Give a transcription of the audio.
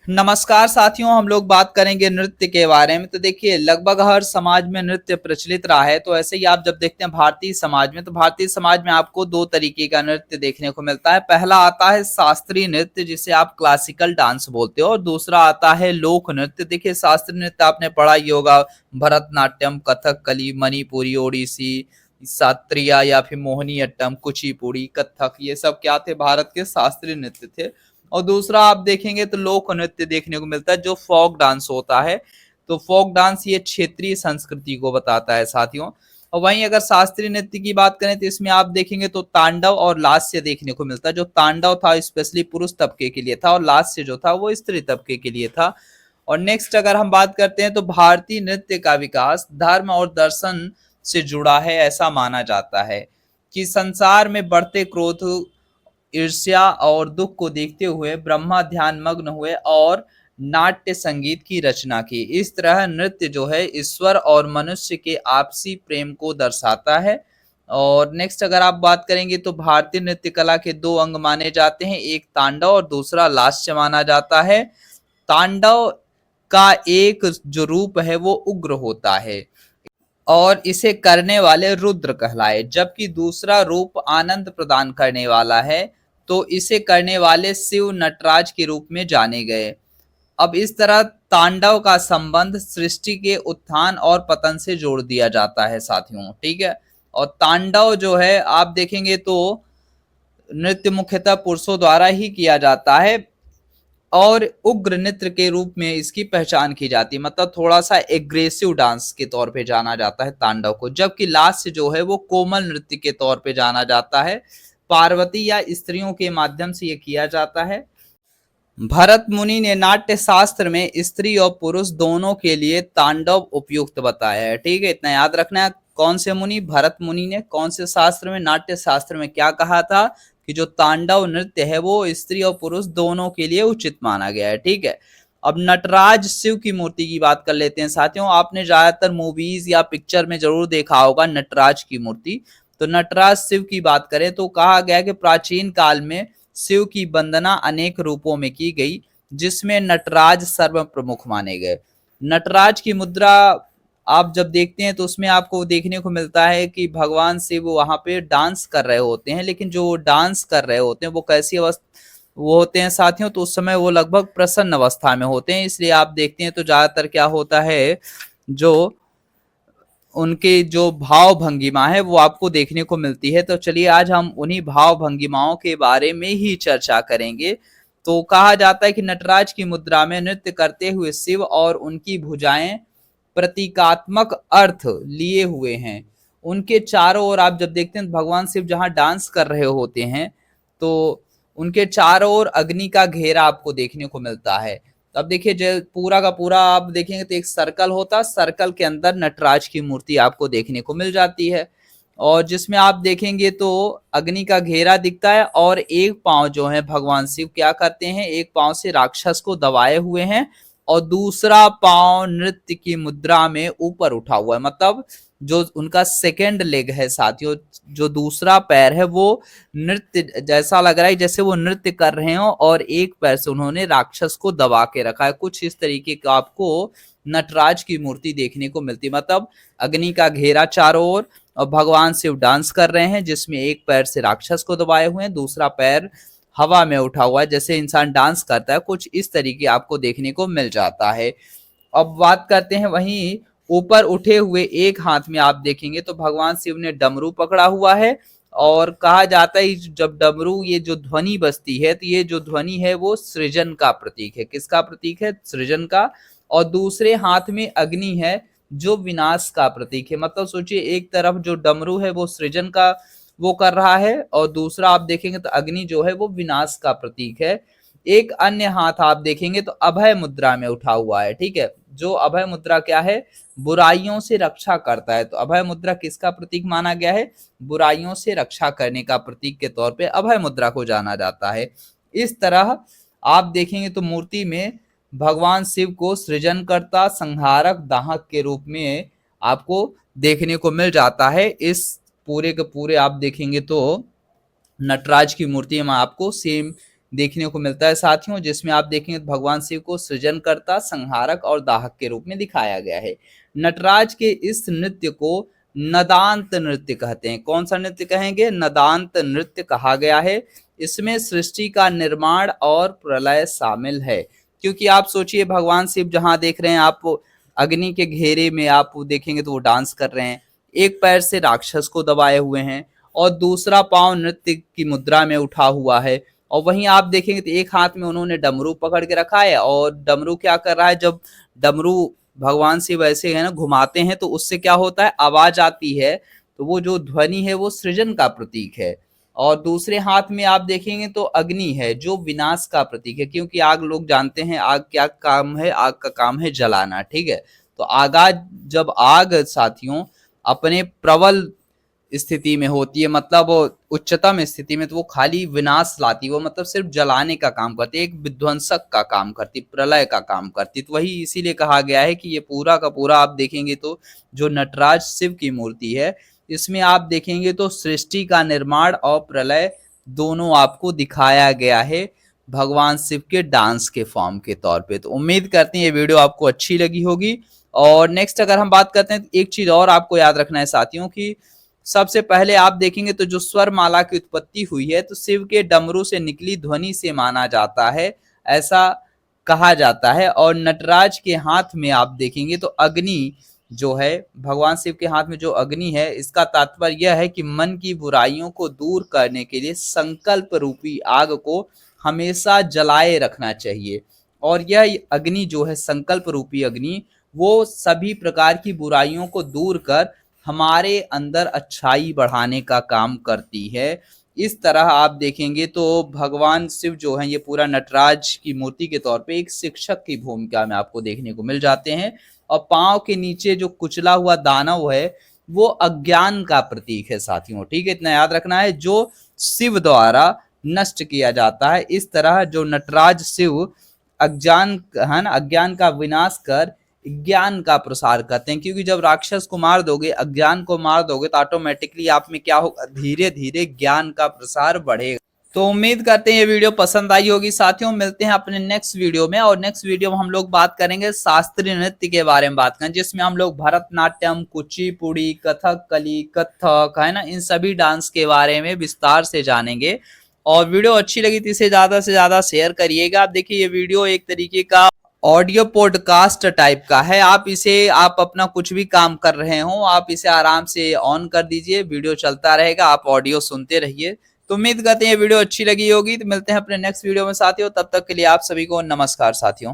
नमस्कार साथियों, हम लोग बात करेंगे नृत्य के बारे में। तो देखिए, लगभग हर समाज में नृत्य प्रचलित रहा है। तो ऐसे ही आप जब देखते हैं भारतीय समाज में, तो भारतीय समाज में आपको दो तरीके का नृत्य देखने को मिलता है। पहला आता है शास्त्रीय नृत्य, जिसे आप क्लासिकल डांस बोलते हो, और दूसरा आता है लोक नृत्य। देखिए, शास्त्रीय नृत्य आपने पढ़ा ही होगा, भरतनाट्यम, कथकली, मणिपुरी, ओडिसी, सात्रिया या फिर मोहिनीअट्टम, कुचिपुड़ी, कथक, ये सब क्या थे? भारत के शास्त्रीय नृत्य थे। और दूसरा आप देखेंगे तो लोक नृत्य देखने को मिलता है, जो फोक डांस होता है। तो फोक डांस ये क्षेत्रीय संस्कृति को बताता है साथियों। और वहीं अगर शास्त्रीय नृत्य की बात करें तो इसमें आप देखेंगे तो तांडव और लास्य देखने को मिलता है। जो तांडव था स्पेशली पुरुष तबके के लिए था, और लास्य जो था वो स्त्री तबके के लिए था। और नेक्स्ट अगर हम बात करते हैं तो भारतीय नृत्य का विकास धर्म और दर्शन से जुड़ा है, ऐसा माना जाता है कि संसार में बढ़ते क्रोध, ईर्ष्या और दुख को देखते हुए ब्रह्मा ध्यान मग्न हुए और नाट्य संगीत की रचना की। इस तरह नृत्य जो है ईश्वर और मनुष्य के आपसी प्रेम को दर्शाता है। और नेक्स्ट अगर आप बात करेंगे तो भारतीय नृत्य कला के दो अंग माने जाते हैं, एक तांडव और दूसरा लास्य माना जाता है। तांडव का एक जो रूप है वो उग्र होता है और इसे करने वाले रुद्र कहलाए, जबकि दूसरा रूप आनंद प्रदान करने वाला है, तो इसे करने वाले शिव नटराज के रूप में जाने गए। अब इस तरह तांडव का संबंध सृष्टि के उत्थान और पतन से जोड़ दिया जाता है साथियों, ठीक है। और तांडव जो है आप देखेंगे तो नृत्य मुख्यतः पुरुषों द्वारा ही किया जाता है और उग्र नृत्य के रूप में इसकी पहचान की जाती है, मतलब थोड़ा सा एग्रेसिव डांस के तौर पे जाना जाता है तांडव को। जबकि लास्य जो है वो कोमल नृत्य के तौर पे जाना जाता है, पार्वती या स्त्रियों के माध्यम से ये किया जाता है। भरत मुनि ने नाट्य शास्त्र में स्त्री और पुरुष दोनों के लिए तांडव उपयुक्त बताया है, ठीक है, इतना याद रखना है। कौन से मुनि? भरत मुनि ने कौन से शास्त्र में? नाट्य शास्त्र में क्या कहा था कि जो तांडव नृत्य है वो स्त्री और पुरुष दोनों के लिए उचित माना गया है, ठीक है। अब नटराज शिव की मूर्ति की बात कर लेते हैं साथियों। आपने ज्यादातर मूवीज या पिक्चर में जरूर देखा होगा नटराज की मूर्ति। तो नटराज शिव की बात करें तो कहा गया कि प्राचीन काल में शिव की वंदना अनेक रूपों में की गई, जिसमें नटराज सर्व प्रमुख माने गए। नटराज की मुद्रा आप जब देखते हैं तो उसमें आपको देखने को मिलता है कि भगवान शिव वहां पे डांस कर रहे होते हैं, लेकिन जो डांस कर रहे होते हैं वो कैसी अवस्था वो होते हैं साथियों? तो उस समय वो लगभग प्रसन्न अवस्था में होते हैं। इसलिए आप देखते हैं तो ज्यादातर क्या होता है, जो उनके जो भाव भंगिमा है वो आपको देखने को मिलती है। तो चलिए आज हम उन्हीं भाव भंगिमाओं के बारे में ही चर्चा करेंगे। तो कहा जाता है कि नटराज की मुद्रा में नृत्य करते हुए शिव और उनकी भुजाएं प्रतीकात्मक अर्थ लिए हुए हैं। उनके चारों ओर आप जब देखते हैं भगवान शिव जहां डांस कर रहे होते हैं तो उनके चारों ओर अग्नि का घेरा आपको देखने को मिलता है। अब देखिए जो पूरा का पूरा आप देखेंगे तो एक सर्कल होता, सर्कल के अंदर नटराज की मूर्ति आपको देखने को मिल जाती है, और जिसमें आप देखेंगे तो अग्नि का घेरा दिखता है और एक पांव जो है भगवान शिव क्या करते हैं, एक पांव से राक्षस को दबाए हुए हैं और दूसरा पांव नृत्य की मुद्रा में ऊपर उठा हुआ है। मतलब जो उनका सेकेंड लेग है साथियों, जो दूसरा पैर है वो नृत्य जैसा लग रहा है जैसे वो नृत्य कर रहे हो, और एक पैर से उन्होंने राक्षस को दबा के रखा है। कुछ इस तरीके का आपको नटराज की मूर्ति देखने को मिलती है। मतलब अग्नि का घेरा चारों ओर और भगवान शिव डांस कर रहे हैं, जिसमें एक पैर से राक्षस को दबाए हुए हैं, दूसरा पैर हवा में उठा हुआ है, जैसे इंसान डांस करता है, कुछ इस तरीके आपको देखने को मिल जाता है। अब बात करते हैं वहीं ऊपर उठे हुए एक हाथ में आप देखेंगे तो भगवान शिव ने डमरू पकड़ा हुआ है, और कहा जाता है जब डमरू ये जो ध्वनि बजती है तो ये जो ध्वनि है वो सृजन का प्रतीक है। किसका प्रतीक है? सृजन का। और दूसरे हाथ में अग्नि है जो विनाश का प्रतीक है। मतलब सोचिए एक तरफ जो डमरू है वो सृजन का वो कर रहा है, और दूसरा आप देखेंगे तो अग्नि जो है वो विनाश का प्रतीक है। एक अन्य हाथ आप देखेंगे तो अभय मुद्रा में उठा हुआ है, ठीक है। जो अभय मुद्रा क्या है? बुराइयों से रक्षा करता है। तो अभय मुद्रा किसका प्रतीक माना गया है? बुराइयों से रक्षा करने का प्रतीक के तौर पे अभय मुद्रा को जाना जाता है। इस तरह आप देखेंगे तो मूर्ति में भगवान शिव को सृजनकर्ता, संहारक, दाहक के रूप में आपको देखने को मिल जाता है। इस पूरे के पूरे आप देखेंगे तो नटराज की मूर्ति में आपको सेम देखने को मिलता है साथियों, जिसमें आप देखेंगे तो भगवान शिव को सृजनकर्ता, संहारक और दाहक के रूप में दिखाया गया है। नटराज के इस नृत्य को नदांत नृत्य कहते हैं। कौन सा नृत्य कहेंगे? नदांत नृत्य कहा गया है। इसमें सृष्टि का निर्माण और प्रलय शामिल है, क्योंकि आप सोचिए भगवान शिव जहां देख रहे हैं आप, अग्नि के घेरे में आप देखेंगे तो वो डांस कर रहे हैं, एक पैर से राक्षस को दबाए हुए हैं और दूसरा पांव नृत्य की मुद्रा में उठा हुआ है। और वहीं आप देखेंगे तो एक हाथ में उन्होंने डमरू पकड़ के रखा है, और डमरू क्या कर रहा है, जब डमरू भगवान शिव ऐसे है ना घुमाते हैं तो उससे क्या होता है, आवाज आती है, तो वो जो ध्वनि है वो सृजन का प्रतीक है। और दूसरे हाथ में आप देखेंगे तो अग्नि है जो विनाश का प्रतीक है, क्योंकि आग, लोग जानते हैं आग क्या काम है, आग का काम है जलाना, ठीक है। तो आगाज, जब आग साथियों अपने प्रबल स्थिति में होती है, मतलब वो उच्चतम स्थिति में, तो वो खाली विनाश लाती है, वो मतलब सिर्फ जलाने का काम करती है, एक विध्वंसक का काम करती, प्रलय का काम करती। तो वही इसीलिए कहा गया है कि ये पूरा का पूरा आप देखेंगे तो जो नटराज शिव की मूर्ति है, इसमें आप देखेंगे तो सृष्टि का निर्माण और प्रलय दोनों आपको दिखाया गया है भगवान शिव के डांस के फॉर्म के तौर पे। तो उम्मीद करते हैं ये वीडियो आपको अच्छी लगी होगी। और नेक्स्ट अगर हम बात करते हैं तो एक चीज और आपको याद रखना है साथियों की सबसे पहले आप देखेंगे तो जो स्वर माला की उत्पत्ति हुई है तो शिव के डमरू से निकली ध्वनि से माना जाता है, ऐसा कहा जाता है। और नटराज के हाथ में आप देखेंगे तो अग्नि जो है, भगवान शिव के हाथ में जो अग्नि है, इसका तात्पर्य यह है कि मन की बुराइयों को दूर करने के लिए संकल्प रूपी आग को हमेशा जलाए रखना चाहिए। और यह अग्नि जो है, संकल्प रूपी अग्नि, वो सभी प्रकार की बुराइयों को दूर कर हमारे अंदर अच्छाई बढ़ाने का काम करती है। इस तरह आप देखेंगे तो भगवान शिव जो है, ये पूरा नटराज की मूर्ति के तौर पे एक शिक्षक की भूमिका में आपको देखने को मिल जाते हैं। और पांव के नीचे जो कुचला हुआ दानव है वो अज्ञान का प्रतीक है साथियों, ठीक है, इतना याद रखना है, जो शिव द्वारा नष्ट किया जाता है। इस तरह जो नटराज शिव अज्ञान है ना, अज्ञान का विनाश कर ज्ञान का प्रसार करते हैं, क्योंकि जब राक्षस को मार दोगे, अज्ञान को मार दोगे, तो ऑटोमेटिकली आप में क्या होगा, धीरे धीरे ज्ञान का प्रसार बढ़ेगा। तो उम्मीद करते हैं ये वीडियो पसंद आई होगी साथियों। मिलते हैं अपने नेक्स्ट वीडियो में, और नेक्स्ट वीडियो में हम लोग बात करेंगे शास्त्रीय नृत्य के बारे में बात करें, जिसमें हम लोग भरतनाट्यम, कुचिपुड़ी, कथकली, कथक है ना, इन सभी डांस के बारे में विस्तार से जानेंगे। और वीडियो अच्छी लगी तो इसे ज्यादा से ज्यादा शेयर करिएगा। आप देखिए ये वीडियो एक तरीके का ऑडियो पॉडकास्ट टाइप का है, आप इसे, आप अपना कुछ भी काम कर रहे हो, आप इसे आराम से ऑन कर दीजिए, वीडियो चलता रहेगा, आप ऑडियो सुनते रहिए। तो उम्मीद करते हैं वीडियो अच्छी लगी होगी। तो मिलते हैं अपने नेक्स्ट वीडियो में साथियों, तब तक के लिए आप सभी को नमस्कार साथियों।